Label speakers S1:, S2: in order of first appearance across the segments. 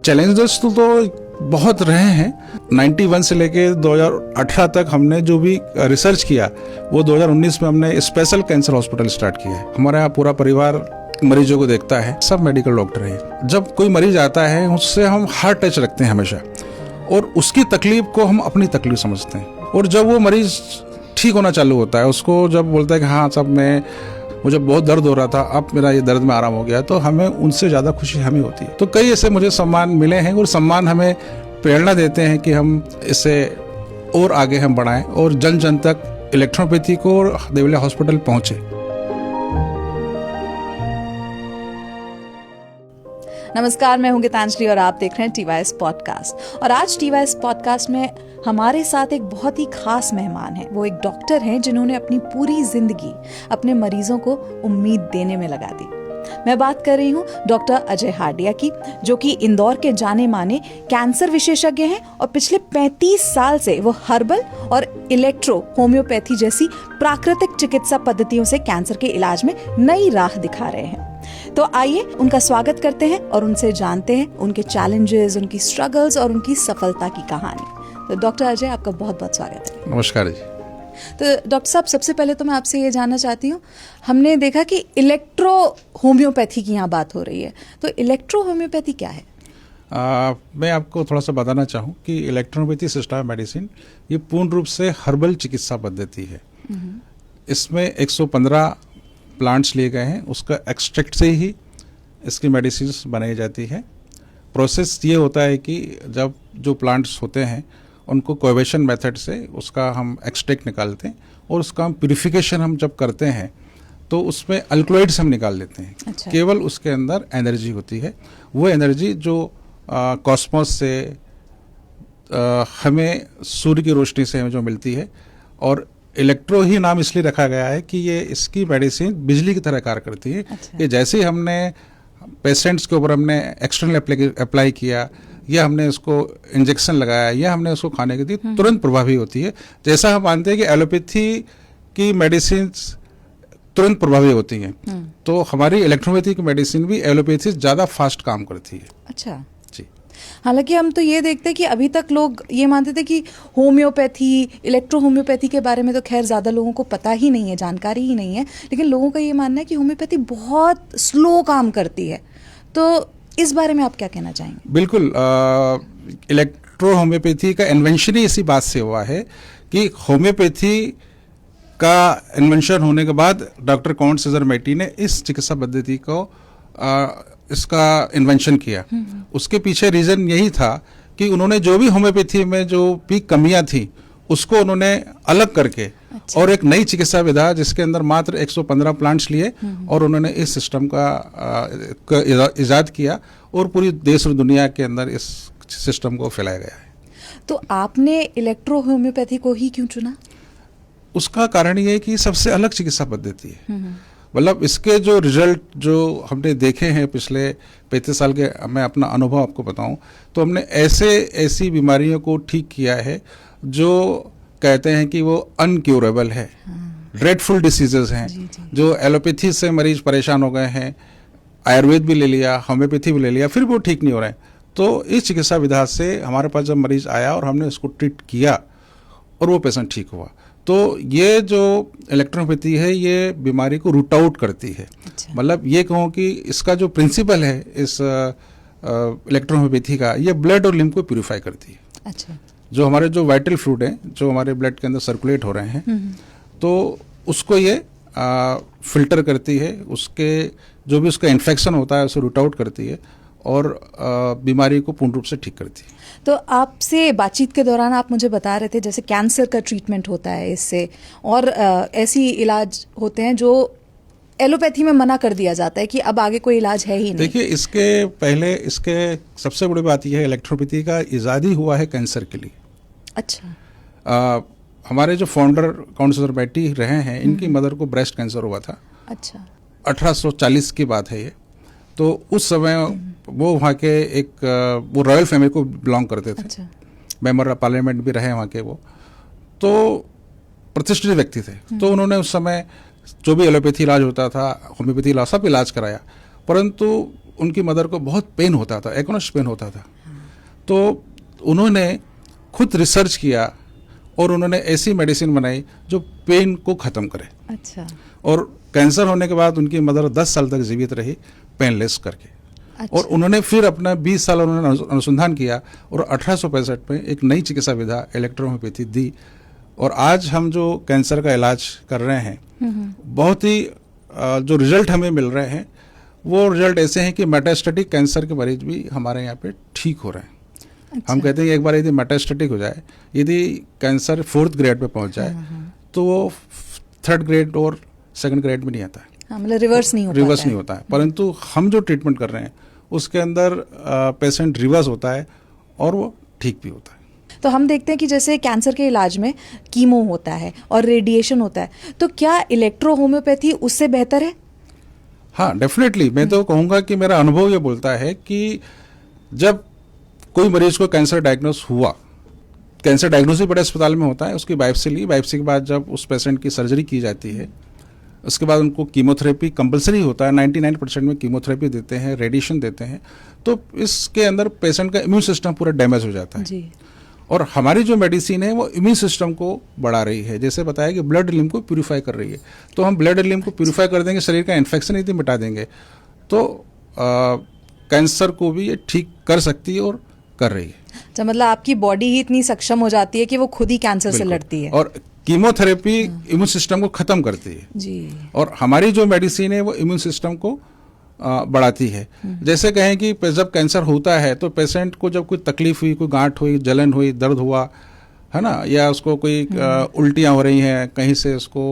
S1: Challenges तो बहुत रहे हैं। 91 से लेके 2018 तक हमने जो भी रिसर्च किया वो 2019 में हमने स्पेशल कैंसर हॉस्पिटल स्टार्ट किया है। हमारे यहाँ पूरा परिवार मरीजों को देखता है, सब मेडिकल डॉक्टर हैं। जब कोई मरीज आता है उससे हम हार्ट टच रखते हैं हमेशा, और उसकी तकलीफ को हम अपनी तकलीफ समझते हैं। और जब वो मरीज ठीक होना चालू होता है, उसको जब बोलता है कि हाँ साहब मुझे बहुत दर्द हो रहा था, अब मेरा ये दर्द में आराम हो गया, तो हमें उनसे ज़्यादा खुशी हमें होती है। तो कई ऐसे मुझे सम्मान मिले हैं, और सम्मान हमें प्रेरणा देते हैं कि हम इसे और आगे हम बढ़ाएं और जन जन तक इलेक्ट्रोपैथी को और देवलिया हॉस्पिटल पहुँचे।
S2: नमस्कार, मैं हूं गीतांजलि और आप देख रहे हैं टीवाईएस पॉडकास्ट। और आज टीवाईएस पॉडकास्ट में हमारे साथ एक बहुत ही खास मेहमान है। वो एक डॉक्टर हैं जिन्होंने अपनी पूरी जिंदगी अपने मरीजों को उम्मीद देने में लगा दी। मैं बात कर रही हूँ डॉक्टर अजय हार्डिया की, जो कि इंदौर के जाने माने कैंसर विशेषज्ञ हैं और पिछले 35 साल से वो हर्बल और इलेक्ट्रो होम्योपैथी जैसी प्राकृतिक चिकित्सा पद्धतियों से कैंसर के इलाज में नई राह दिखा रहे हैं। तो आइए उनका स्वागत करते हैं और उनसे जानते हैं उनके चैलेंजेस, उनकी स्ट्रगल्स और उनकी सफलता की कहानी। तो डॉक्टर अजय, आपका बहुत बहुत स्वागत है।
S1: नमस्कार जी।
S2: तो डॉक्टर साहब, सबसे पहले तो मैं आपसे ये जानना चाहती हूँ, हमने देखा कि इलेक्ट्रो होम्योपैथी की यहाँ बात हो रही है, तो इलेक्ट्रो होम्योपैथी क्या है?
S1: मैं आपको थोड़ा सा बताना चाहूँ कि इलेक्ट्रोपैथी सिस्टम मेडिसिन ये पूर्ण रूप से हर्बल चिकित्सा पद्धति है। इसमें 115 प्लांट्स लिए गए हैं, उसका एक्सट्रैक्ट से ही इसकी मेडिसिन बनाई जाती है। प्रोसेस ये होता है कि जब जो प्लांट्स होते हैं उनको कोएवेशन मेथड से उसका हम एक्सट्रैक्ट निकालते हैं, और उसका हम प्यूरिफिकेशन हम जब करते हैं तो उसमें अल्कलॉइड्स हम निकाल लेते हैं।
S2: अच्छा।
S1: केवल उसके अंदर एनर्जी होती है, वो एनर्जी जो कॉस्मोस से हमें सूर्य की रोशनी से हमें जो मिलती है। और इलेक्ट्रो ही नाम इसलिए रखा गया है कि ये इसकी मेडिसिन बिजली की तरह कार्य करती है।
S2: अच्छा।
S1: कि जैसे ही हमने पेशेंट्स के ऊपर हमने एक्सटर्नल अप्लाई किया, या हमने उसको इंजेक्शन लगाया, या हमने उसको खाने के दी, तुरंत प्रभावी होती है। जैसा हम मानते हैं कि एलोपैथी की मेडिसिन तुरंत प्रभावी होती हैं, तो हमारी इलेक्ट्रोपैथी की मेडिसिन भी एलोपैथी ज़्यादा फास्ट काम करती है।
S2: अच्छा
S1: जी।
S2: हालांकि हम तो ये देखते हैं कि अभी तक लोग ये मानते थे कि होम्योपैथी, इलेक्ट्रो होम्योपैथी के बारे में तो खैर ज़्यादा लोगों को पता ही नहीं है, जानकारी ही नहीं है। लेकिन लोगों का ये मानना है कि होम्योपैथी बहुत स्लो काम करती है। तो इस बारे में आप क्या कहना चाहेंगे?
S1: बिल्कुल, इलेक्ट्रो होम्योपैथी का इन्वेंशन ही इसी बात से हुआ है कि होम्योपैथी का इन्वेंशन होने के बाद डॉक्टर काउंट सीजर मेटी ने इस चिकित्सा पद्धति को इसका इन्वेंशन किया। उसके पीछे रीज़न यही था कि उन्होंने जो भी होम्योपैथी में जो भी कमियां थी उसको उन्होंने अलग करके,
S2: अच्छा।
S1: और एक नई चिकित्सा विधा जिसके अंदर मात्र 115 प्लांट्स लिए, और उन्होंने इस सिस्टम का इजाद किया, और पूरी देश और दुनिया के अंदर इस सिस्टम को फैलाया गया है।
S2: तो आपने इलेक्ट्रो होम्योपैथी को ही क्यों चुना?
S1: उसका कारण ये है कि सबसे अलग चिकित्सा पद्धति है। मतलब इसके जो रिजल्ट जो हमने देखे हैं पिछले 35 साल के, मैं अपना अनुभव आपको बताऊं तो हमने ऐसी बीमारियों को ठीक किया है जो कहते हैं कि वो अनक्यूरेबल है, ड्रेडफुल डिसीजेज हैं।
S2: जी, जी।
S1: जो एलोपैथी से मरीज परेशान हो गए हैं, आयुर्वेद भी ले लिया, होम्योपैथी भी ले लिया, फिर वो ठीक नहीं हो रहे हैं। तो इस चिकित्सा विधा से हमारे पास जब मरीज आया और हमने उसको ट्रीट किया और वो पेशेंट ठीक हुआ, तो ये जो इलेक्ट्रोपैथी है ये बीमारी को रूट आउट करती है।
S2: अच्छा।
S1: मतलब ये कहूँ कि इसका जो प्रिंसिपल है इस इलेक्ट्रोपैथी का, ये ब्लड और लिम्फ को प्यूरिफाई करती है।
S2: अच्छा।
S1: जो हमारे जो वाइटल फ्लूइड हैं जो हमारे ब्लड के अंदर सर्कुलेट हो रहे हैं, तो उसको ये फिल्टर करती है, उसके जो भी उसका इन्फेक्शन होता है उसे रूट आउट करती है, और बीमारी को पूर्ण रूप से ठीक करती है।
S2: तो आपसे बातचीत के दौरान आप मुझे बता रहे थे जैसे कैंसर का ट्रीटमेंट होता है इससे, और ऐसी इलाज होते हैं जो एलोपैथी में मना कर दिया जाता है कि अब आगे कोई इलाज है ही नहीं।
S1: देखिए, इसके पहले इसके सबसे बड़ी बात यह है, इलेक्ट्रोपैथी का इजाद ही हुआ है कैंसर के लिए।
S2: अच्छा।
S1: हमारे जो फाउंडर काउंट सीजर मेटी रहे हैं, इनकी मदर को ब्रेस्ट कैंसर हुआ था।
S2: अच्छा।
S1: 1840 की बात है ये। तो उस समय वो वहाँ के वो रॉयल फैमिली को बिलोंग करते थे।
S2: अच्छा।
S1: मेंबर ऑफ पार्लियामेंट भी रहे वहाँ के वो, तो प्रतिष्ठित व्यक्ति थे। तो उन्होंने उस समय जो भी एलोपैथी इलाज होता था, होम्योपैथी इलाज, सब इलाज कराया, परंतु उनकी मदर को बहुत पेन होता था, एकोनस पेन होता था। तो उन्होंने खुद रिसर्च किया और उन्होंने ऐसी मेडिसिन बनाई जो पेन को ख़त्म करे।
S2: अच्छा।
S1: और कैंसर होने के बाद उनकी मदर 10 साल तक जीवित रही पेनलेस करके।
S2: अच्छा।
S1: और उन्होंने फिर अपना 20 साल उन्होंने अनुसंधान किया और 1865 में एक नई चिकित्सा विधा इलेक्ट्रोहोम्योपैथी दी। और आज हम जो कैंसर का इलाज कर रहे हैं, बहुत ही जो रिजल्ट हमें मिल रहे हैं वो रिजल्ट ऐसे हैं कि मेटास्टेटिक कैंसर के मरीज भी हमारे यहाँ पे ठीक हो रहे हैं।
S2: अच्छा।
S1: हम कहते हैं कि एक बार यदि मेटास्टेटिक हो जाए, यदि कैंसर 4th ग्रेड पे पहुंच जाए तो वो 3rd ग्रेड और 2nd ग्रेड में नहीं आता है।
S2: हाँ, मतलब रिवर्स नहीं
S1: होता है। परंतु हम जो ट्रीटमेंट कर रहे हैं उसके अंदर पेशेंट रिवर्स होता है और वो ठीक भी होता है।
S2: तो हम देखते हैं कि जैसे कैंसर के इलाज में कीमो होता है और रेडिएशन होता है, तो क्या इलेक्ट्रो होम्योपैथी उससे बेहतर है?
S1: हाँ, डेफिनेटली। मैं तो कहूँगा कि मेरा अनुभव ये बोलता है कि जब कोई मरीज को कैंसर डायग्नोस हुआ, कैंसर डायग्नोसिस बड़े अस्पताल में होता है, उसकी बायोप्सी ली, बायोप्सी के बाद जब उस पेशेंट की सर्जरी की जाती है, उसके बाद उनको कीमोथेरेपी कंपलसरी होता है, 99% में कीमोथेरेपी देते हैं, रेडिएशन देते हैं। तो इसके अंदर पेशेंट का इम्यून सिस्टम पूरा डैमेज हो जाता है
S2: जी।
S1: और हमारी जो मेडिसिन है वो इम्यून सिस्टम को बढ़ा रही है। जैसे बताया कि ब्लड रिलीम को प्यूरिफाई कर रही है, तो हम ब्लड रिलीम को प्यूरिफाई कर देंगे, शरीर का इन्फेक्शन यदि मिटा देंगे तो कैंसर को भी ये ठीक कर सकती है और कर रही है।
S2: तो मतलब आपकी बॉडी ही इतनी सक्षम हो जाती है कि वो खुद ही कैंसर से लड़ती है।
S1: और कीमोथेरेपी इम्यून सिस्टम को खत्म करती है
S2: जी।
S1: और हमारी जो मेडिसिन है वो इम्यून सिस्टम को बढ़ाती है। जैसे कहें कि जब कैंसर होता है तो पेशेंट को जब कोई तकलीफ हुई, कोई गांठ हुई, जलन हुई, दर्द हुआ, है ना, या उसको कोई उल्टियाँ हो रही हैं, कहीं से उसको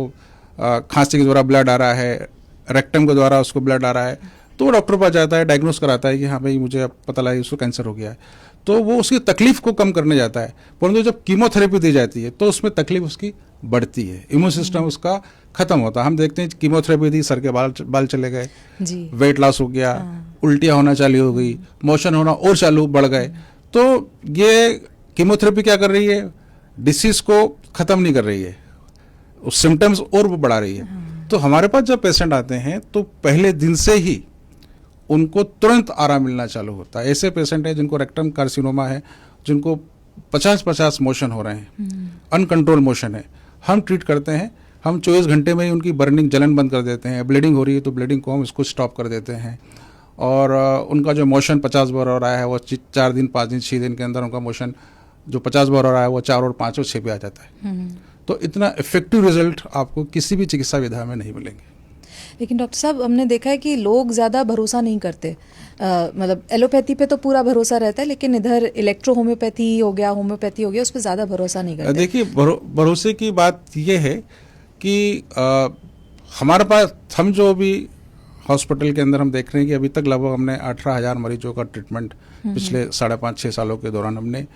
S1: खांसी के द्वारा ब्लड आ रहा है, रेक्टम के द्वारा उसको ब्लड आ रहा है, तो वो डॉक्टर पास जाता है, डायग्नोस कराता है कि हाँ भाई मुझे अब पता लगा उसको कैंसर हो गया है, तो वो उसकी तकलीफ को कम करने जाता है। परंतु जब कीमोथेरेपी दी जाती है तो उसमें तकलीफ उसकी बढ़ती है, इम्यून सिस्टम उसका खत्म होता है। हम देखते हैं कीमोथेरेपी दी, सर के बाल चले गए, वेट लॉस हो गया, उल्टियाँ होना चालू हो गई, मोशन होना और चालू बढ़ गए। तो ये कीमोथेरेपी क्या कर रही है, डिसीज को खत्म नहीं कर रही है, उस सिम्टम्स और वो बढ़ा रही है। तो हमारे पास जब पेशेंट आते हैं तो पहले दिन से ही उनको तुरंत आराम मिलना चालू होता है। ऐसे पेशेंट हैं जिनको रेक्टम कार्सिनोमा है, जिनको 50-50 मोशन हो रहे हैं, अनकंट्रोल मोशन है, हम ट्रीट करते हैं। हम 24 घंटे में ही उनकी बर्निंग, जलन बंद कर देते हैं। ब्लीडिंग हो रही है तो ब्लीडिंग को हम इसको स्टॉप कर देते हैं। और उनका जो मोशन 50 बार हो रहा है वो 4 दिन, 5 दिन, 6 दिन के अंदर उनका मोशन जो 50 बार हो रहा है वो 4 और 5 और 6 पे आ जाता है। तो इतना इफेक्टिव रिजल्ट आपको किसी भी चिकित्सा विधा में नहीं मिलेंगे।
S2: लेकिन डॉक्टर साहब, हमने देखा है कि लोग ज़्यादा भरोसा नहीं करते, मतलब एलोपैथी पे तो पूरा भरोसा रहता है, लेकिन इधर इलेक्ट्रो होम्योपैथी हो गया, होम्योपैथी हो गया, उस पर ज़्यादा भरोसा नहीं करते।
S1: देखिए, भरोसे की बात यह है कि हमारे पास, हम जो भी हॉस्पिटल के अंदर हम देख रहे हैं कि अभी तक लगभग हमने 18,000 मरीजों का ट्रीटमेंट पिछले 5.5-6 सालों के दौरान हमने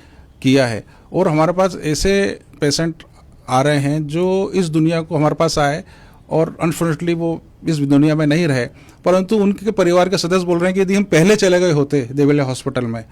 S1: किया है। और हमारे पास ऐसे पेशेंट आ रहे हैं जो इस दुनिया को हमारे पास आए और अनफॉर्चुनेटली वो इस दुनिया में नहीं रहे, परंतु उनके परिवार के सदस्य बोल रहे हैं कि यदि हम पहले चले गए होते देवलिया हॉस्पिटल में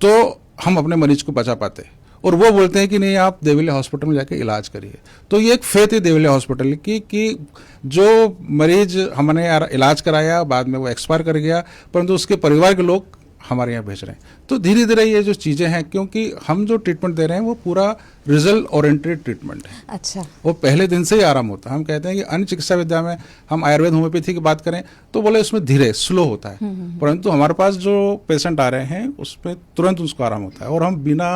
S1: तो हम अपने मरीज को बचा पाते। और वो बोलते हैं कि नहीं, आप देवलिया हॉस्पिटल में जाके इलाज करिए। तो ये एक फेथ है देवलिया हॉस्पिटल की कि जो मरीज हमने इलाज कराया, बाद में वो एक्सपायर कर गया, परंतु उसके परिवार के लोग हमारे यहाँ भेज रहे हैं। तो धीरे धीरे ये जो चीज़ें हैं, क्योंकि हम जो ट्रीटमेंट दे रहे हैं वो पूरा रिजल्ट ओरिएंटेड ट्रीटमेंट है।
S2: अच्छा। वो
S1: पहले दिन से ही आराम होता है। हम कहते हैं कि अन्य चिकित्सा विद्या में हम आयुर्वेद, होम्योपैथी की बात करें तो बोले उसमें धीरे, स्लो होता है, परंतु हमारे पास जो पेशेंट आ रहे हैं उसमें तुरंत उसको आराम होता है। और हम बिना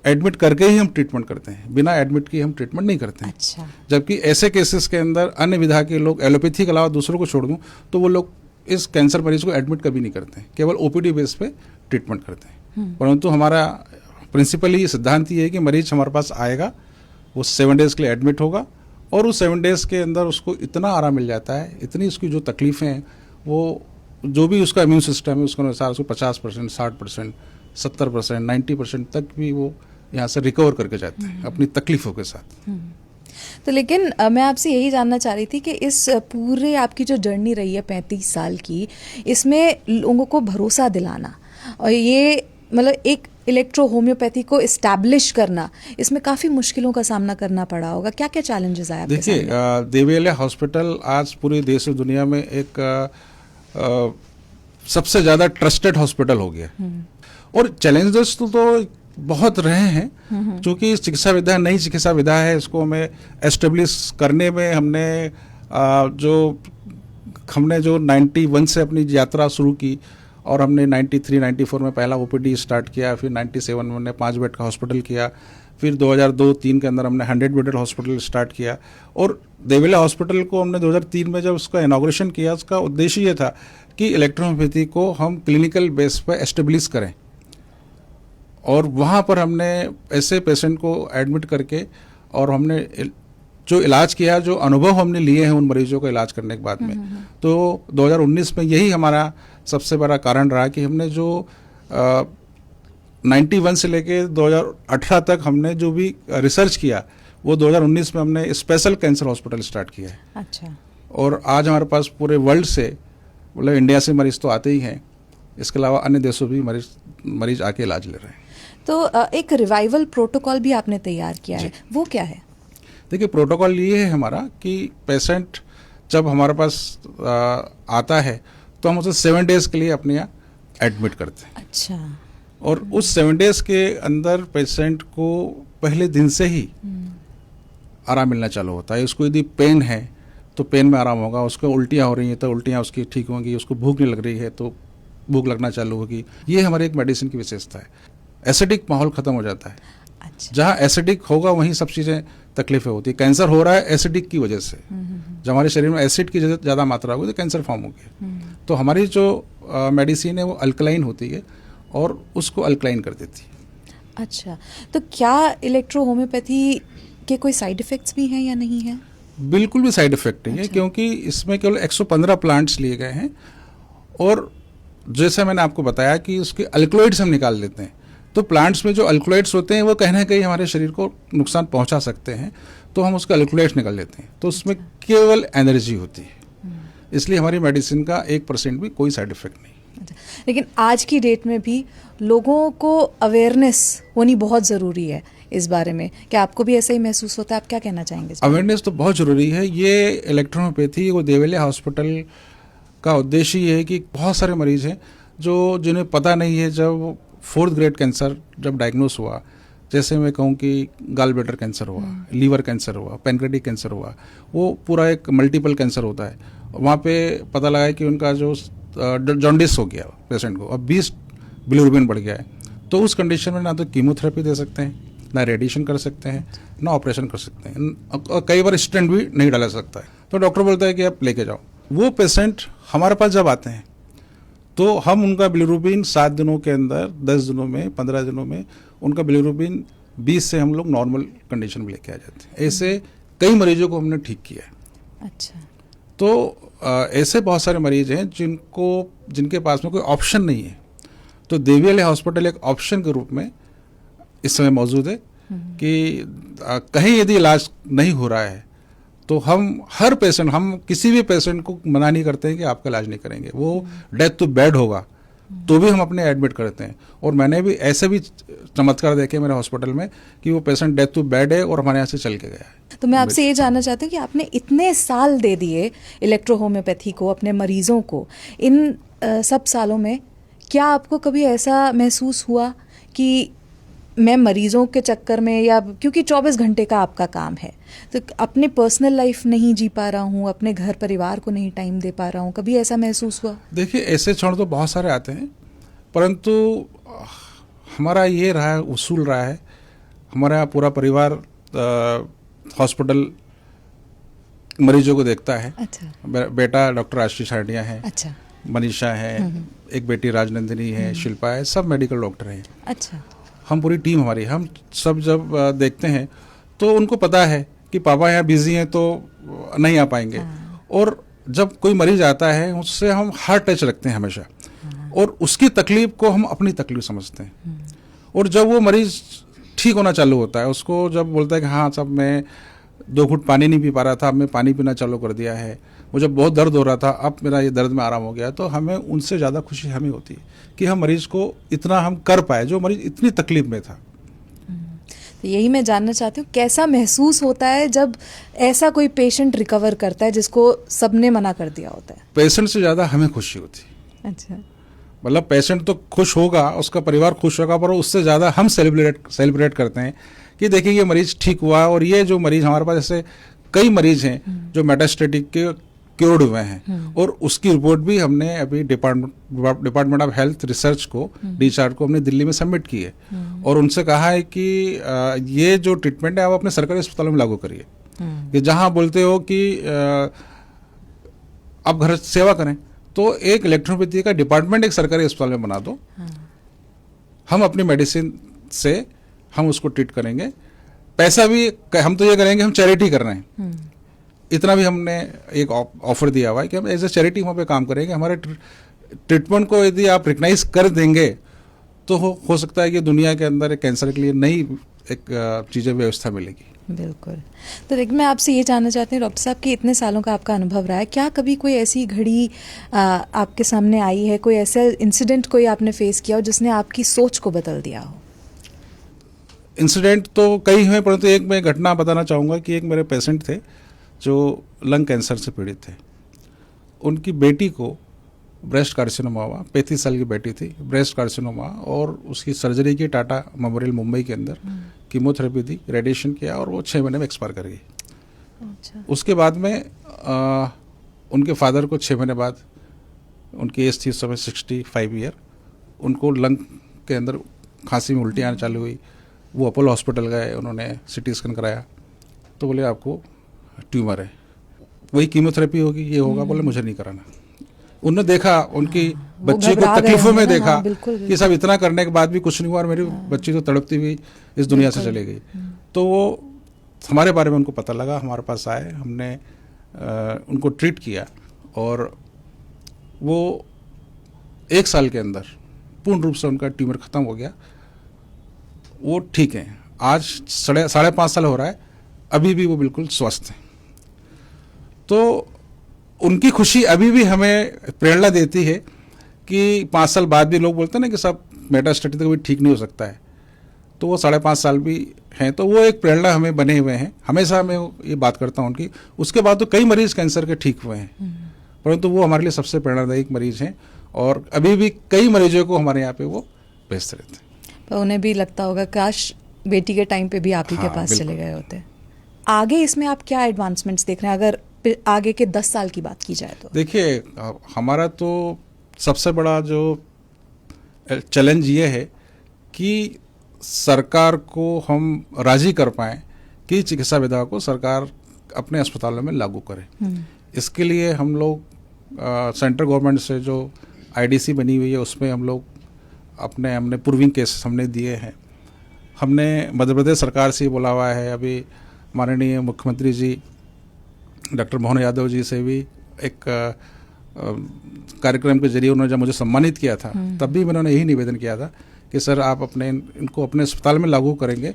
S1: एडमिट करके ही हम ट्रीटमेंट करते हैं, बिना एडमिट किए हम ट्रीटमेंट नहीं करते हैं।
S2: अच्छा।
S1: जबकि ऐसे केसेस के अंदर अन्य विधा के लोग, एलोपैथी के अलावा दूसरों को छोड़ दूं तो वो लोग इस कैंसर मरीज को एडमिट कभी नहीं करते हैं, केवल ओपीडी बेस पे ट्रीटमेंट करते हैं। परंतु हमारा प्रिंसिपली सिद्धांत ये है कि मरीज हमारे पास आएगा, वो 7 डेज के लिए एडमिट होगा और उस 7 डेज के अंदर उसको इतना आराम मिल जाता है, इतनी उसकी जो तकलीफ़ें हैं, वो जो भी उसका इम्यून सिस्टम है उसके अनुसार उसको 50%, 60%, 70%, 90% तक भी वो यहाँ से रिकवर करके जाते हैं अपनी तकलीफ़ों के साथ।
S2: तो लेकिन मैं आपसे यही जानना चाह रही थी कि इस पूरे आपकी जो जर्नी रही है 35 साल की, इसमें लोगों को भरोसा दिलाना और ये मतलब एक इलेक्ट्रो होम्योपैथी को इस्टेब्लिश करना, इसमें काफ़ी मुश्किलों का सामना करना पड़ा होगा। क्या क्या चैलेंजेस आए आपके सामने?
S1: देखिए, देवलिया हॉस्पिटल आज पूरे देश और दुनिया में एक सबसे ज़्यादा ट्रस्टेड हॉस्पिटल हो गया। और चैलेंजेस तो बहुत रहे हैं, क्योंकि चिकित्सा विधा नई चिकित्सा विधा है, इसको हमें एस्टेब्लिश करने में हमने जो 91 से अपनी यात्रा शुरू की, और हमने 93-94 में पहला ओपीडी स्टार्ट किया, फिर 97 में हमने 5 बेड का हॉस्पिटल किया, फिर 2002-03 के अंदर हमने 100 बेडेड हॉस्पिटल स्टार्ट किया। और देवेला हॉस्पिटल को हमने 2003 में जब उसका इनॉग्रेशन किया, उसका उद्देश्य ये था कि इलेक्ट्रोहोम्योपैथी को हम क्लिनिकल बेस पर एस्टेब्लिश करें। और वहाँ पर हमने ऐसे पेशेंट को एडमिट करके, और हमने जो इलाज किया, जो अनुभव हमने लिए हैं उन मरीजों का इलाज करने के बाद में, तो 2019 में यही हमारा सबसे बड़ा कारण रहा कि हमने जो 91 से लेके 2018 तक हमने जो भी रिसर्च किया, वो 2019 में हमने स्पेशल कैंसर हॉस्पिटल स्टार्ट किया है।
S2: अच्छा।
S1: और आज हमारे पास पूरे वर्ल्ड से, मतलब इंडिया से मरीज तो आते ही हैं, इसके अलावा अन्य देशों भी मरीज आके इलाज ले रहे हैं।
S2: तो एक रिवाइवल प्रोटोकॉल भी आपने तैयार किया है, वो क्या है?
S1: देखिए, प्रोटोकॉल ये है हमारा कि पेशेंट जब हमारे पास आता है तो हम उसे 7 डेज के लिए अपने यहाँ एडमिट करते हैं।
S2: अच्छा।
S1: और उस 7 डेज के अंदर पेशेंट को पहले दिन से ही आराम मिलना चालू होता है। उसको यदि पेन है तो पेन में आराम होगा, उसको उल्टियाँ हो रही हैं तो उल्टियाँ उसकी ठीक होंगी, उसको भूख नहीं लग रही है तो भूख लगना चालू होगी। ये हमारे एक मेडिसिन की विशेषता है। एसिडिक माहौल खत्म हो जाता है।
S2: अच्छा।
S1: जहाँ एसिडिक होगा वहीं सब चीज़ें तकलीफें होती है। कैंसर हो रहा है एसिडिक की वजह से। जब हमारे शरीर में एसिड की ज़्यादा मात्रा होगी तो कैंसर फॉर्म होगी। तो हमारी जो मेडिसिन है वो अल्कलाइन होती है और उसको अल्कलाइन कर देती है।
S2: अच्छा, तो क्या इलेक्ट्रो होम्योपैथी के कोई साइड इफ़ेक्ट्स भी हैं या नहीं है?
S1: बिल्कुल भी साइड इफेक्ट नहीं है।
S2: अच्छा।
S1: क्योंकि इसमें केवल 115 प्लांट्स लिए गए हैं, और जैसे मैंने आपको बताया कि उसके अल्कलॉइड्स हम निकाल लेते हैं। तो प्लांट्स में जो अल्कलॉइड्स होते हैं वो कहीं ना कहीं हमारे शरीर को नुकसान पहुंचा सकते हैं, तो हम उसके अल्कलॉइड्स निकाल लेते हैं। तो उसमें केवल एनर्जी होती है, इसलिए हमारी मेडिसिन का 1% भी कोई साइड इफेक्ट नहीं।
S2: अच्छा, लेकिन आज की डेट में भी लोगों को अवेयरनेस होनी बहुत ज़रूरी है इस बारे में। क्या आपको भी ऐसा ही महसूस होता है? आप क्या कहना चाहेंगे?
S1: अवेयरनेस तो बहुत ज़रूरी है। ये इलेक्ट्रोहोम्योपैथी, वो देवेलिया हॉस्पिटल का उद्देश्य ये है कि बहुत सारे मरीज हैं जिन्हें पता नहीं है, जब 4th ग्रेड कैंसर जब डायग्नोस हुआ, जैसे मैं कहूँ कि गॉल ब्लैडर कैंसर हुआ, लीवर कैंसर हुआ, पैनक्रेटिक कैंसर हुआ, वो पूरा एक मल्टीपल कैंसर होता है। वहाँ पे पता लगा कि उनका जो जॉन्डिस हो गया पेशेंट को, अब 20 बिलिरुबिन बढ़ गया है। तो उस कंडीशन में ना तो कीमोथेरेपी दे सकते हैं, ना रेडिएशन कर सकते हैं, ना ऑपरेशन कर सकते हैं, और कई बार स्टेंट भी नहीं डाला सकता है। तो डॉक्टर बोलता है कि आप लेके जाओ। वो पेशेंट हमारे पास जब आते हैं तो हम उनका बिलिरुबिन 7 दिनों के अंदर, 10 दिनों में, 15 दिनों में उनका बिलिरुबिन 20 से हम लोग नॉर्मल कंडीशन में लेके आ जाते हैं। ऐसे कई मरीजों को हमने ठीक किया है।
S2: अच्छा।
S1: तो ऐसे बहुत सारे मरीज हैं जिनके पास में कोई ऑप्शन नहीं है, तो देवीवाली हॉस्पिटल एक ऑप्शन के रूप में इस समय मौजूद है कि कहीं यदि इलाज नहीं हो रहा है तो हम किसी भी पेशेंट को मना नहीं करते हैं कि आपका इलाज नहीं करेंगे। वो डेथ टू बेड होगा तो भी हम अपने एडमिट करते हैं। और मैंने भी ऐसे भी चमत्कार देखे मेरे हॉस्पिटल में कि वो पेशेंट डेथ टू बेड है और हमारे यहाँ से चल के गया है।
S2: तो मैं आपसे ये जानना चाहती हूँ कि आपने इतने साल दे दिए इलेक्ट्रो होम्योपैथी को, अपने मरीजों को, इन सब सालों में क्या आपको कभी ऐसा महसूस हुआ कि मैं मरीजों के चक्कर में, या क्योंकि 24 घंटे का आपका काम है, तो अपने पर्सनल लाइफ नहीं जी पा रहा हूँ, अपने घर परिवार को नहीं टाइम दे पा रहा हूँ, कभी ऐसा महसूस हुआ?
S1: देखिए, ऐसे क्षण तो बहुत सारे आते हैं, परंतु हमारा ये रहा है, उसूल रहा है, हमारा पूरा परिवार हॉस्पिटल मरीजों को देखता है।
S2: अच्छा।
S1: बेटा डॉक्टर आशीष हार्डिया है।
S2: अच्छा।
S1: मनीषा है, एक बेटी राजनंदिनी है, शिल्पा है, सब मेडिकल डॉक्टर हैं।
S2: अच्छा।
S1: हम पूरी टीम हमारी, हम सब जब देखते हैं तो उनको पता है कि पापा यहाँ बिजी हैं तो नहीं आ पाएंगे। और जब कोई मरीज आता है उससे हम हार्ट टच रखते हैं हमेशा, और उसकी तकलीफ को हम अपनी तकलीफ समझते हैं। और जब वो मरीज ठीक होना चालू होता है, उसको जब बोलता है कि हाँ साहब, मैं 2 घूंट पानी नहीं पी पा रहा था, अब मैं पानी पीना चालू कर दिया है, मुझे बहुत दर्द हो रहा था, अब मेरा ये दर्द में आराम हो गया, तो हमें उनसे ज़्यादा खुशी हमें होती है कि हम मरीज को इतना हम कर पाए, जो मरीज इतनी तकलीफ में था।
S2: तो यही मैं जानना चाहती हूँ, कैसा महसूस होता है जब ऐसा कोई पेशेंट रिकवर करता है जिसको सबने मना कर दिया होता है?
S1: पेशेंट से ज़्यादा हमें खुशी होती है।
S2: अच्छा।
S1: मतलब पेशेंट तो खुश होगा, उसका परिवार खुश होगा, पर उससे ज़्यादा हम सेलिब्रेट करते हैं कि देखिए ये मरीज ठीक हुआ। और ये जो मरीज हमारे पास ऐसे कई मरीज हैं जो मेटास्टेटिक के क्योर्ड हुए हैं, और उसकी रिपोर्ट भी हमने अभी डिपार्टमेंट ऑफ हेल्थ रिसर्च को DCHART को हमने दिल्ली में सबमिट की है, और उनसे कहा है कि ये जो ट्रीटमेंट है आप अपने सरकारी अस्पतालों में लागू करिए। कि जहाँ बोलते हो कि आप घर सेवा करें, तो एक इलेक्ट्रोपैथी का डिपार्टमेंट एक सरकारी अस्पताल में बना दो। हम अपनी मेडिसिन से हम उसको ट्रीट करेंगे, पैसा भी हम तो ये करेंगे, हम चैरिटी कर रहे हैं। इतना भी हमने एक ऑफर दिया हुआ है कि हम एज ए चैरिटी वहाँ पे काम करेंगे। हमारे ट्रीटमेंट को यदि आप रिकग्नाइज कर देंगे तो हो सकता है कि दुनिया के अंदर कैंसर के लिए नई एक चीज़ें व्यवस्था मिलेगी।
S2: बिल्कुल। तो देखिए, मैं आपसे ये जानना चाहती हूँ डॉक्टर साहब कि इतने सालों का आपका अनुभव रहा है, क्या कभी कोई ऐसी घड़ी आपके सामने आई है, कोई ऐसा इंसिडेंट कोई आपने फेस किया हो जिसने आपकी सोच को बदल दिया हो?
S1: इंसिडेंट तो कई हुए, परंतु एक मैं घटना बताना चाहूँगा कि एक मेरे पेशेंट थे जो लंग कैंसर से पीड़ित थे। उनकी बेटी को ब्रेस्ट कार्सिनोमा हुआ, 35 साल की बेटी थी, ब्रेस्ट कार्सिनोमा, और उसकी सर्जरी की टाटा मेमोरियल मुंबई के अंदर, कीमोथेरेपी दी, रेडिएशन किया, और वो 6 महीने में एक्सपायर कर गई।
S2: अच्छा।
S1: उसके बाद में उनके फादर को 6 महीने बाद, उनकी एज थी उस समय 65 ईयर, उनको लंग के अंदर खांसी में उल्टी आना चालू हुई। वो अपोलो हॉस्पिटल गए, उन्होंने CT स्कैन कराया, तो बोले आपको ट्यूमर है, वही कीमोथेरेपी होगी, ये होगा। बोले मुझे नहीं कराना। उन्होंने देखा, उनकी बच्चे को तकलीफों में देखा कि सब इतना करने के बाद भी कुछ नहीं हुआ, और मेरी बच्ची तो तड़पती हुई इस दुनिया से चली गई। तो वो हमारे बारे में उनको पता लगा, हमारे पास आए, हमने उनको ट्रीट किया, और वो 1 साल के अंदर पूर्ण रूप से उनका ट्यूमर खत्म हो गया। वो ठीक है, आज 5.5 साल हो रहा है, अभी भी वो बिल्कुल स्वस्थ हैं। तो उनकी खुशी अभी भी हमें प्रेरणा देती है कि 5 साल बाद भी लोग बोलते हैं ना कि सब मेटास्टेटिक तो भी ठीक नहीं हो सकता है, तो वो 5.5 साल भी हैं, तो वो एक प्रेरणा हमें बने हुए हैं। हमेशा मैं ये बात करता हूँ उनकी। उसके बाद तो कई मरीज कैंसर के ठीक हुए हैं, परंतु वो हमारे लिए सबसे प्रेरणादायक मरीज हैं, और अभी भी कई मरीजों को हमारे यहाँ पे वो भेजते रहते हैं।
S2: पर उन्हें भी लगता होगा काश बेटी के टाइम पे भी आप ही के पास चले गए होते। आगे इसमें आप क्या एडवांसमेंट्स देख रहे हैं, अगर आगे के 10 साल की बात की जाए तो? देखिए,
S1: हमारा तो सबसे बड़ा जो चैलेंज ये है कि सरकार को हम राजी कर पाएँ कि चिकित्सा विधा को सरकार अपने अस्पतालों में लागू करे। इसके लिए हम लोग सेंट्रल गवर्नमेंट से जो IDC बनी हुई है, उसमें हम लोग हमने प्रूविंग केसेस हमने दिए हैं। हमने मध्य प्रदेश सरकार से बोला हुआ है, अभी माननीय मुख्यमंत्री जी डॉक्टर मोहन यादव जी से भी एक कार्यक्रम के जरिए उन्होंने जब मुझे सम्मानित किया था, तब भी मैंने यही निवेदन किया था कि सर आप इनको अपने अस्पताल में लागू करेंगे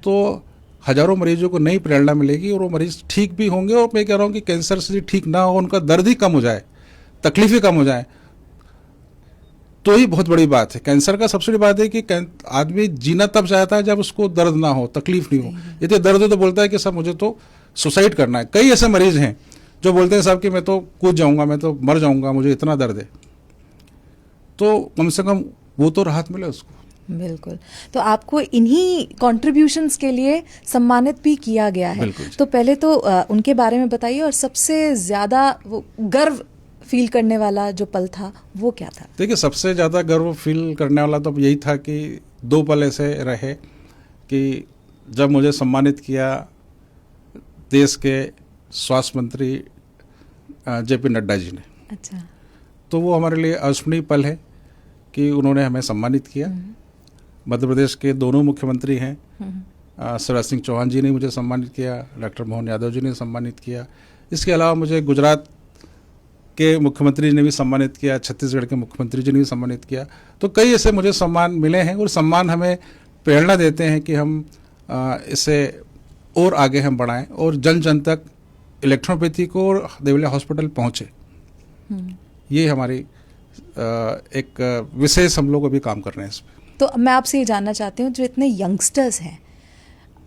S1: तो हजारों मरीजों को नई प्रेरणा मिलेगी, और वो मरीज ठीक भी होंगे। और मैं कह रहा हूँ कि कैंसर से ठीक ना हो, उनका दर्द ही कम हो जाए, तकलीफें कम हो जाए, तो ही बहुत बड़ी बात है। कैंसर का सबसे बड़ी बात है कि आदमी जीना तब चाहता है जब उसको दर्द ना हो, तकलीफ नहीं हो। यदि दर्द हो तो बोलता है कि सब मुझे तो सुसाइड करना है। कई ऐसे मरीज हैं जो बोलते हैं साहब कि मैं तो कूद जाऊंगा, मैं तो मर जाऊंगा, मुझे इतना दर्द है। तो कम से कम वो तो राहत मिले उसको।
S2: बिल्कुल। तो आपको इन्हीं कंट्रीब्यूशंस के लिए सम्मानित भी किया गया है। तो पहले तो उनके बारे में बताइए, और सबसे ज्यादा वो गर्व फील करने वाला जो पल था वो क्या था?
S1: देखिए, सबसे ज़्यादा गर्व फील करने वाला तो यही था कि 2 पल ऐसे रहे कि जब मुझे सम्मानित किया देश के स्वास्थ्य मंत्री JP नड्डा जी ने।
S2: अच्छा।
S1: तो वो हमारे लिए अविस्मरणीय पल है कि उन्होंने हमें सम्मानित किया। मध्य प्रदेश के दोनों मुख्यमंत्री हैं, शिवराज सिंह चौहान जी ने मुझे सम्मानित किया, डॉक्टर मोहन यादव जी ने सम्मानित किया। इसके अलावा मुझे गुजरात के मुख्यमंत्री ने भी सम्मानित किया, छत्तीसगढ़ के मुख्यमंत्री जी ने भी सम्मानित किया। तो कई ऐसे मुझे सम्मान मिले हैं, और सम्मान हमें प्रेरणा देते हैं कि हम इसे और आगे हम बढ़ाएं, और जन जन तक इलेक्ट्रोपैथी को और देवलिया हॉस्पिटल पहुँचे। ये हमारी एक विशेष हम लोग अभी काम कर रहे हैं इस पर।
S2: तो मैं आपसे ये जानना चाहती हूँ, जो इतने यंगस्टर्स हैं,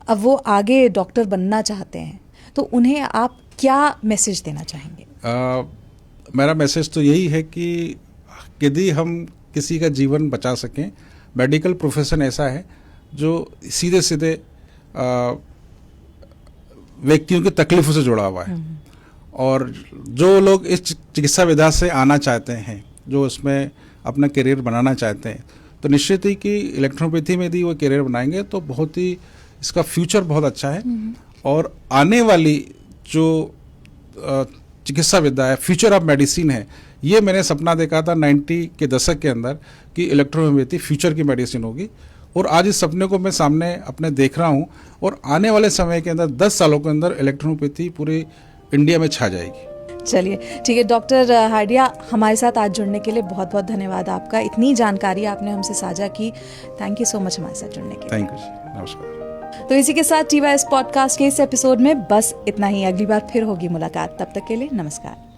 S2: अब वो आगे डॉक्टर बनना चाहते हैं, तो उन्हें आप क्या मैसेज देना चाहेंगे?
S1: मेरा मैसेज तो यही है कि यदि हम किसी का जीवन बचा सकें। मेडिकल प्रोफेशन ऐसा है जो सीधे सीधे व्यक्तियों की तकलीफों से जुड़ा हुआ है, और जो लोग इस चिकित्सा विधा से आना चाहते हैं, जो उसमें अपना करियर बनाना चाहते हैं, तो निश्चित ही कि इलेक्ट्रोपैथी में यदि वो करियर बनाएंगे तो बहुत ही इसका फ्यूचर बहुत अच्छा है। और आने वाली जो चिकित्सा विद्या है, फ्यूचर ऑफ मेडिसिन है, ये मैंने सपना देखा था 90 के दशक के अंदर कि इलेक्ट्रोहोम्योपैथी फ्यूचर की मेडिसिन होगी, और आज इस सपने को मैं सामने अपने देख रहा हूँ, और आने वाले समय के अंदर 10 सालों के अंदर इलेक्ट्रोहोम्योपैथी पूरे इंडिया में छा जाएगी।
S2: चलिए ठीक है डॉक्टर हार्डिया, हमारे साथ आज जुड़ने के लिए बहुत बहुत धन्यवाद आपका। इतनी जानकारी आपने हमसे साझा की, थैंक यू सो मच हमारे साथ जुड़ने के लिए।
S1: थैंक यू जी, नमस्कार।
S2: तो इसी के साथ TYS पॉडकास्ट के इस एपिसोड में बस इतना ही। अगली बार फिर होगी मुलाकात, तब तक के लिए नमस्कार।